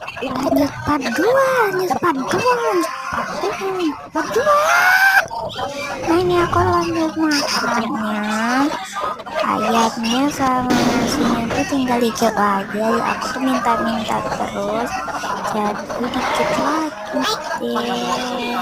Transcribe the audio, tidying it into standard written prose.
Lanjut part 2, lanjut part 2, part 2. Nah ini aku lanjut makannya. Ayamnya sama nasinya tuh tinggal dikit lagi. Aku tuh minta-minta terus, jadi dikit lagi deh.